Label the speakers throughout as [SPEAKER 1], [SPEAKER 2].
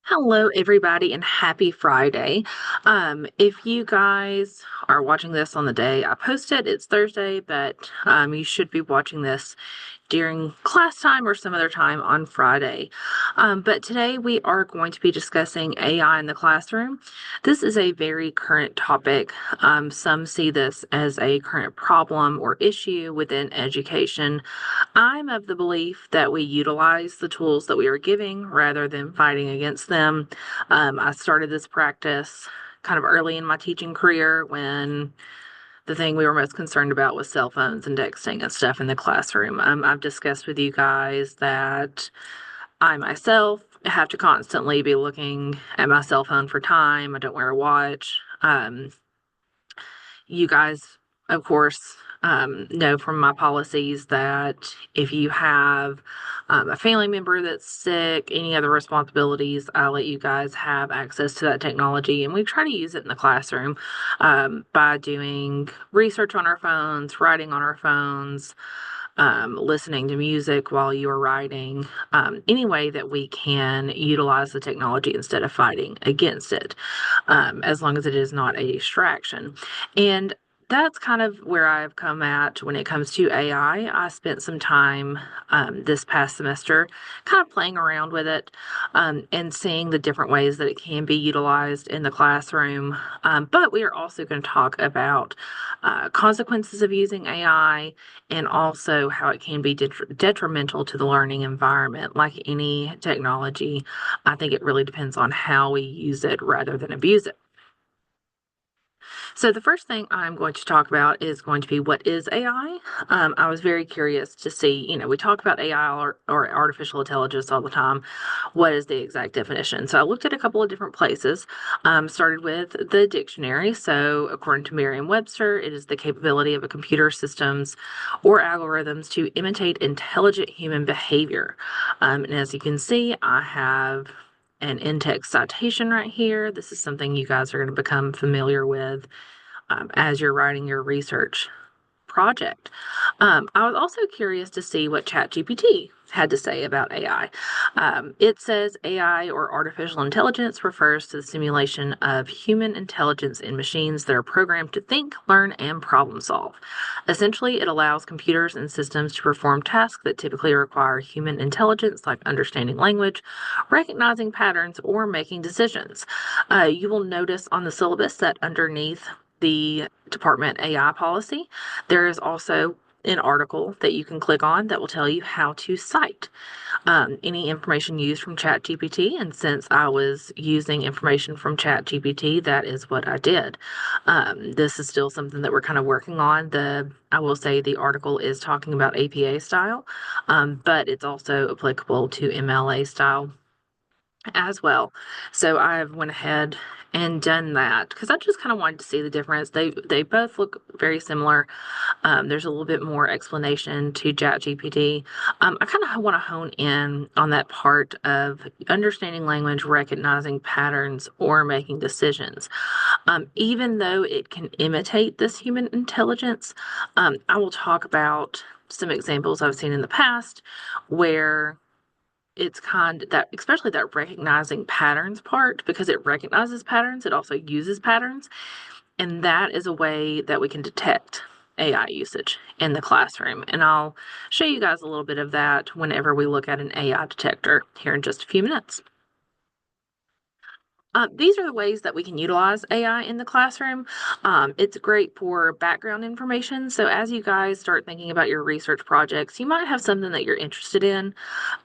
[SPEAKER 1] Hello, everybody, and happy Friday. If you guys are watching this on the day I posted, it's Thursday, but you should be watching this during class time or some other time on Friday. But today we are going to be discussing AI in the classroom. This is a very current topic. Some see this as a current problem or issue within education. I'm of the belief that we utilize the tools that we are giving rather than fighting against them. I started this practice kind of early in my teaching career when the thing we were most concerned about was cell phones and texting and stuff in the classroom. I've discussed with you guys that I myself have to constantly be looking at my cell phone for time. I don't wear a watch. You guys, of course, know from my policies that if you have a family member that's sick, any other responsibilities, I let you guys have access to that technology. And we try to use it in the classroom by doing research on our phones, writing on our phones, listening to music while you're writing, any way that we can utilize the technology instead of fighting against it, as long as it is not a distraction. And that's kind of where I've come at when it comes to AI. I spent some time this past semester kind of playing around with it and seeing the different ways that it can be utilized in the classroom. But we are also going to talk about consequences of using AI and also how it can be detrimental to the learning environment. Like any technology, I think it really depends on how we use it rather than abuse it. So the first thing I'm going to talk about is going to be what is AI. I was very curious to see, we talk about AI or artificial intelligence all the time. What is the exact definition? So I looked at a couple of different places. Started with the dictionary. So according to Merriam-Webster, it is the capability of a computer systems or algorithms to imitate intelligent human behavior. And as you can see, I have an in-text citation right here. This is something you guys are going to become familiar with as you're writing your research project. I was also curious to see what ChatGPT had to say about AI. It says AI or artificial intelligence refers to the simulation of human intelligence in machines that are programmed to think, learn, and problem solve. Essentially, it allows computers and systems to perform tasks that typically require human intelligence, like understanding language, recognizing patterns, or making decisions. You will notice on the syllabus that underneath the department AI policy, there is also an article that you can click on that will tell you how to cite any information used from ChatGPT. And since I was using information from ChatGPT, that is what I did. This is still something that we're kind of working on. I will say the article is talking about APA style, but it's also applicable to MLA style as well. So I've went ahead and done that because I just kind of wanted to see the difference. They both look very similar. There's a little bit more explanation to ChatGPT. I kind of want to hone in on that part of understanding language, recognizing patterns, or making decisions. Even though it can imitate this human intelligence, I will talk about some examples I've seen in the past where it's kind of that, especially that recognizing patterns part, because it recognizes patterns, it also uses patterns. And that is a way that we can detect AI usage in the classroom. And I'll show you guys a little bit of that whenever we look at an AI detector here in just a few minutes. These are the ways that we can utilize AI in the classroom. It's great for background information. So as you guys start thinking about your research projects, you might have something that you're interested in,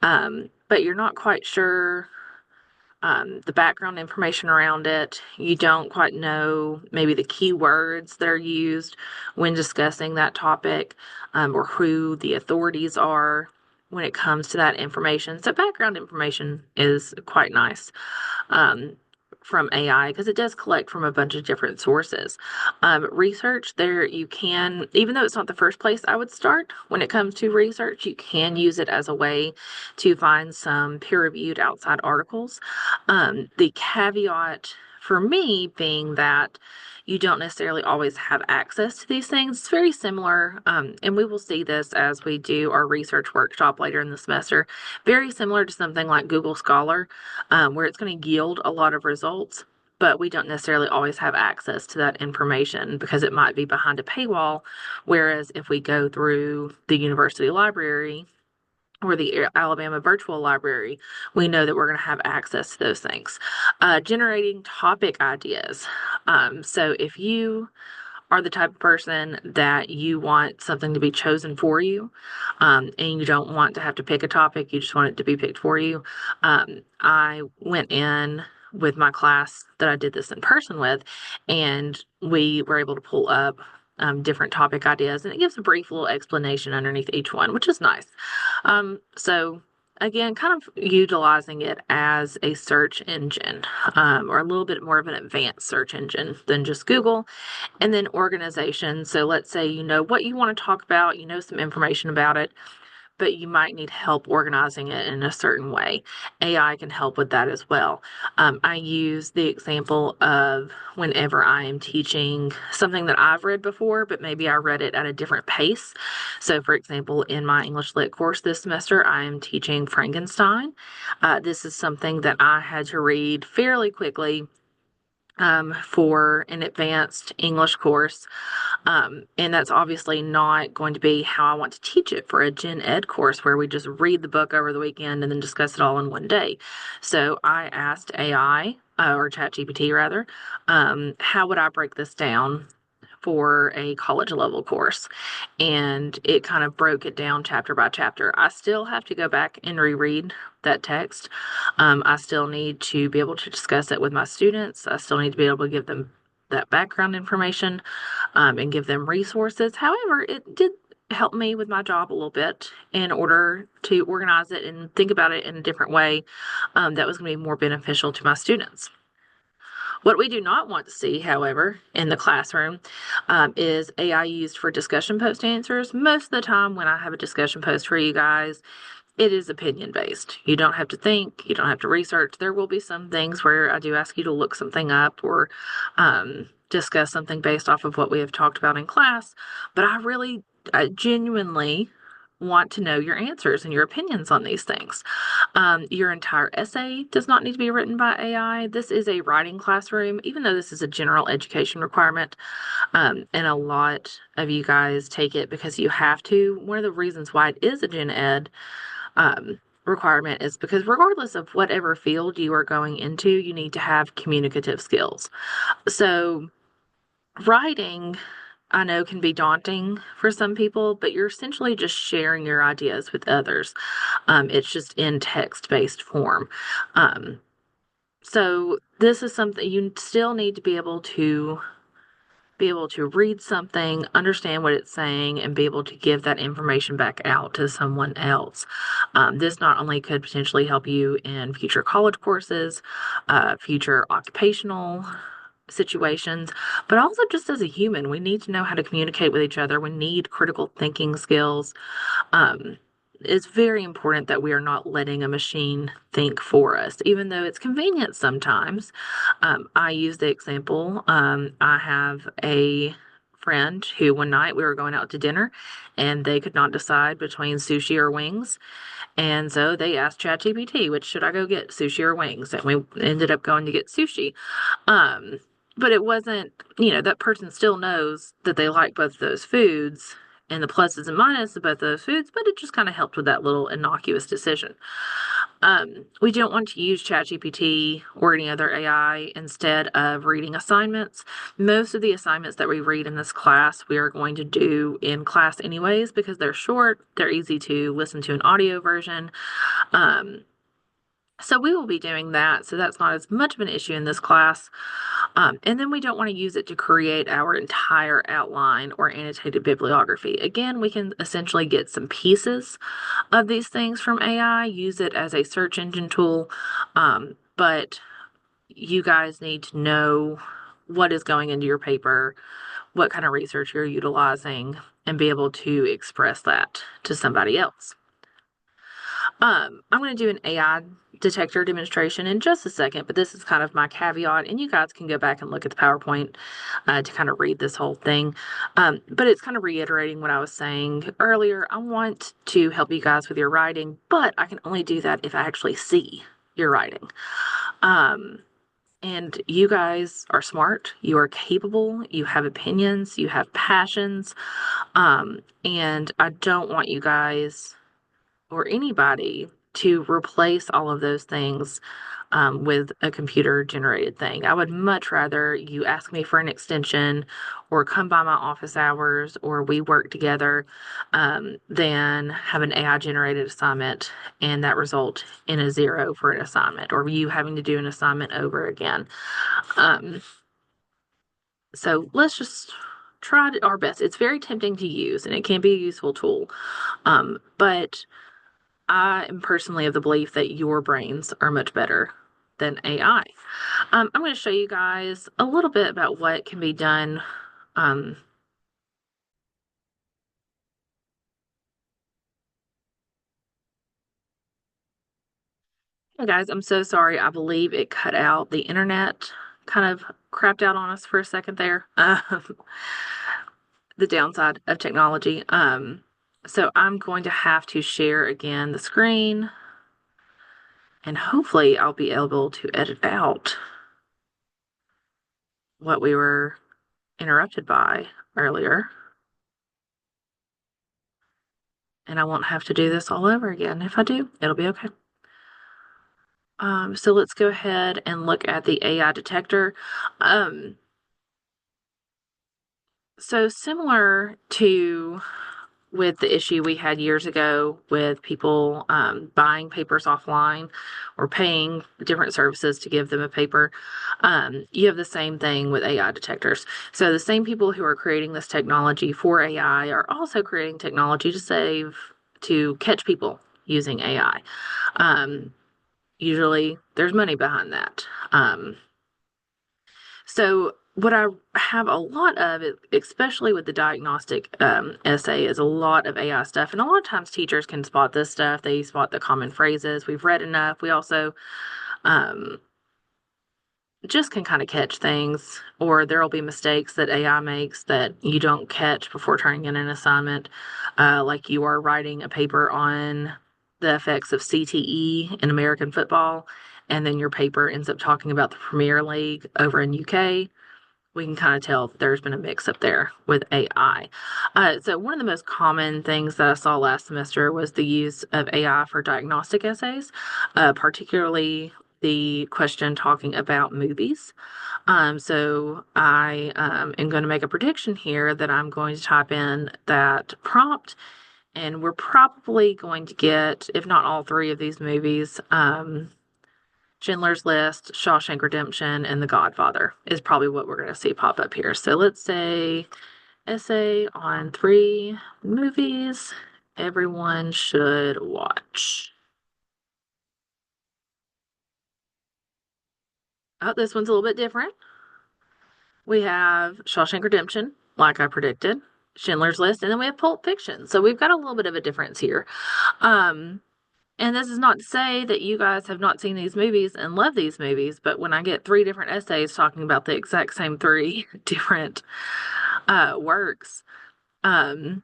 [SPEAKER 1] but you're not quite sure the background information around it. You don't quite know maybe the keywords that are used when discussing that topic, or who the authorities are when it comes to that information. So background information is quite nice. From AI because it does collect from a bunch of different sources. Research, there you can, even though it's not the first place I would start when it comes to research, you can use it as a way to find some peer-reviewed outside articles. The caveat for me, being that you don't necessarily always have access to these things, it's very similar. And we will see this as we do our research workshop later in the semester. Very similar to something like Google Scholar, where it's going to yield a lot of results, but we don't necessarily always have access to that information because it might be behind a paywall. Whereas if we go through the university library, or the Alabama Virtual Library, we know that we're going to have access to those things. Generating topic ideas. So if you are the type of person that you want something to be chosen for you, and you don't want to have to pick a topic, you just want it to be picked for you. I went in with my class that I did this in person with, and we were able to pull up different topic ideas, and it gives a brief little explanation underneath each one, which is nice. So again, kind of utilizing it as a search engine, or a little bit more of an advanced search engine than just Google. And then organization. So let's say you know what you want to talk about, you know some information about it, but you might need help organizing it in a certain way. AI can help with that as well. I use the example of whenever I am teaching something that I've read before, but maybe I read it at a different pace. So, for example, in my English Lit course this semester, I am teaching Frankenstein. This is something that I had to read fairly quickly for an advanced English course. And that's obviously not going to be how I want to teach it for a gen ed course where we just read the book over the weekend and then discuss it all in one day. So I asked AI, or ChatGPT rather, how would I break this down for a college level course? And it kind of broke it down chapter by chapter. I still have to go back and reread that text. I still need to be able to discuss it with my students. I still need to be able to give them that background information, and give them resources. However, it did help me with my job a little bit in order to organize it and think about it in a different way, that was going to be more beneficial to my students. What we do not want to see, however, in the classroom, is AI used for discussion post answers. Most of the time when I have a discussion post for you guys, it is opinion based. You don't have to think, you don't have to research. There will be some things where I do ask you to look something up or discuss something based off of what we have talked about in class, but I genuinely want to know your answers and your opinions on these things. Your entire essay does not need to be written by AI. This is a writing classroom, even though this is a general education requirement. And a lot of you guys take it because you have to. One of the reasons why it is a gen ed requirement is because regardless of whatever field you are going into, you need to have communicative skills. So writing, I know, can be daunting for some people, but you're essentially just sharing your ideas with others. It's just in text-based form. So this is something you still need to be able to read something, understand what it's saying, and be able to give that information back out to someone else. This not only could potentially help you in future college courses, future occupational situations, but also just as a human, we need to know how to communicate with each other. We need critical thinking skills. It's very important that we are not letting a machine think for us, even though it's convenient sometimes. I use the example. I have a friend who one night we were going out to dinner and they could not decide between sushi or wings. And so they asked ChatGPT, which should I go get, sushi or wings? And we ended up going to get sushi. Um, but it wasn't, that person still knows that they like both of those foods and the pluses and minuses of both those foods, but it just kind of helped with that little innocuous decision. We don't want to use ChatGPT or any other AI instead of reading assignments. Most of the assignments that we read in this class, we are going to do in class anyways because they're short, they're easy to listen to an audio version. So we will be doing that. So that's not as much of an issue in this class. And then we don't want to use it to create our entire outline or annotated bibliography. Again, we can essentially get some pieces of these things from AI, use it as a search engine tool. But you guys need to know what is going into your paper, what kind of research you're utilizing, and be able to express that to somebody else. I'm going to do an AI detector demonstration in just a second, but this is kind of my caveat, and you guys can go back and look at the PowerPoint to kind of read this whole thing. But it's kind of reiterating what I was saying earlier. I want to help you guys with your writing, but I can only do that if I actually see your writing. And you guys are smart, you are capable, you have opinions, you have passions. And I don't want you guys or anybody to replace all of those things with a computer generated thing. I would much rather you ask me for an extension or come by my office hours or we work together than have an AI generated assignment and that result in a 0 for an assignment or you having to do an assignment over again. So let's just try our best. It's very tempting to use and it can be a useful tool. But I am personally of the belief that your brains are much better than AI. I'm going to show you guys a little bit about what can be done. Hey guys, I'm so sorry. I believe it cut out. The internet kind of crapped out on us for a second there. The downside of technology. So I'm going to have to share again the screen. And hopefully I'll be able to edit out what we were interrupted by earlier. And I won't have to do this all over again. If I do, it'll be okay. So let's go ahead and look at the AI detector. So similar to with the issue we had years ago with people buying papers offline or paying different services to give them a paper, you have the same thing with AI detectors. So the same people who are creating this technology for AI are also creating technology to catch people using AI. Usually there's money behind that. So what I have a lot of, especially with the diagnostic essay, is a lot of AI stuff. And a lot of times teachers can spot this stuff. They spot the common phrases. We've read enough. We also just can kind of catch things, or there will be mistakes that AI makes that you don't catch before turning in an assignment. Like you are writing a paper on the effects of CTE in American football, and then your paper ends up talking about the Premier League over in UK. We can kind of tell there's been a mix up there with AI. So one of the most common things that I saw last semester was the use of AI for diagnostic essays, particularly the question talking about movies. So I am going to make a prediction here that I'm going to type in that prompt, and we're probably going to get, if not all three of these movies, Schindler's List, Shawshank Redemption, and The Godfather is probably what we're going to see pop up here. So let's say essay on 3 movies everyone should watch. Oh, this one's a little bit different. We have Shawshank Redemption, like I predicted, Schindler's List, and then we have Pulp Fiction. So we've got a little bit of a difference here. And this is not to say that you guys have not seen these movies and love these movies, but when I get 3 different essays talking about the exact same 3 different works, it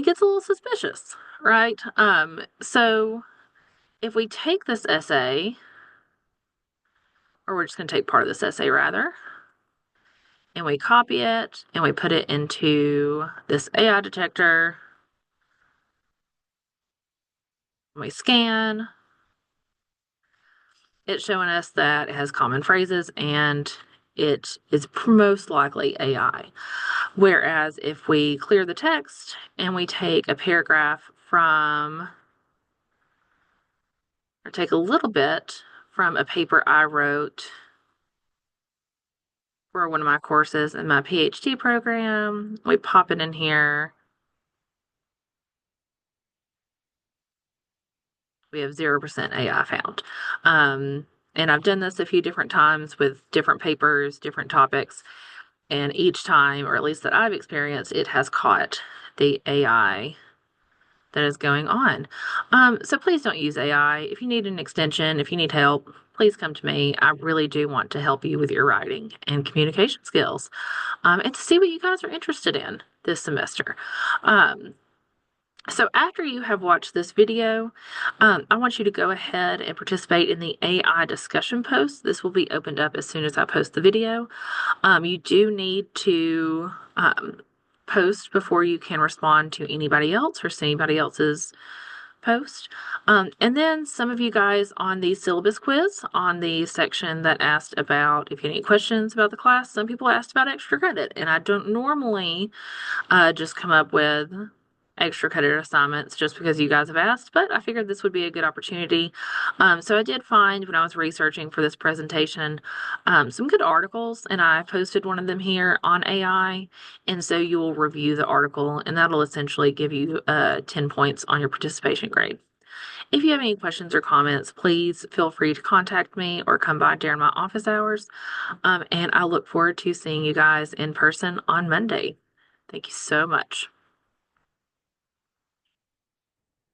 [SPEAKER 1] gets a little suspicious, right? So if we take this essay, or we're just going to take part of this essay rather, and we copy it and we put it into this AI detector, and we scan, it's showing us that it has common phrases and it is most likely AI. Whereas if we clear the text and we take a paragraph from, or take a little bit from a paper I wrote for one of my courses in my PhD program, we pop it in here. We have 0% AI found. And I've done this a few different times with different papers, different topics. And each time, or at least that I've experienced, it has caught the AI that is going on. So please don't use AI. If you need an extension, if you need help, please come to me. I really do want to help you with your writing and communication skills, and to see what you guys are interested in this semester. So after you have watched this video, I want you to go ahead and participate in the AI discussion post. This will be opened up as soon as I post the video. You do need to post before you can respond to anybody else or see anybody else's post. And then some of you guys on the syllabus quiz, on the section that asked about if you had any questions about the class, some people asked about extra credit. And I don't normally just come up with extra credit assignments just because you guys have asked, but I figured this would be a good opportunity. So I did find when I was researching for this presentation some good articles, and I posted one of them here on AI. And so you will review the article, and that'll essentially give you 10 points on your participation grade. If you have any questions or comments, please feel free to contact me or come by during my office hours. And I look forward to seeing you guys in person on Monday. Thank you so much.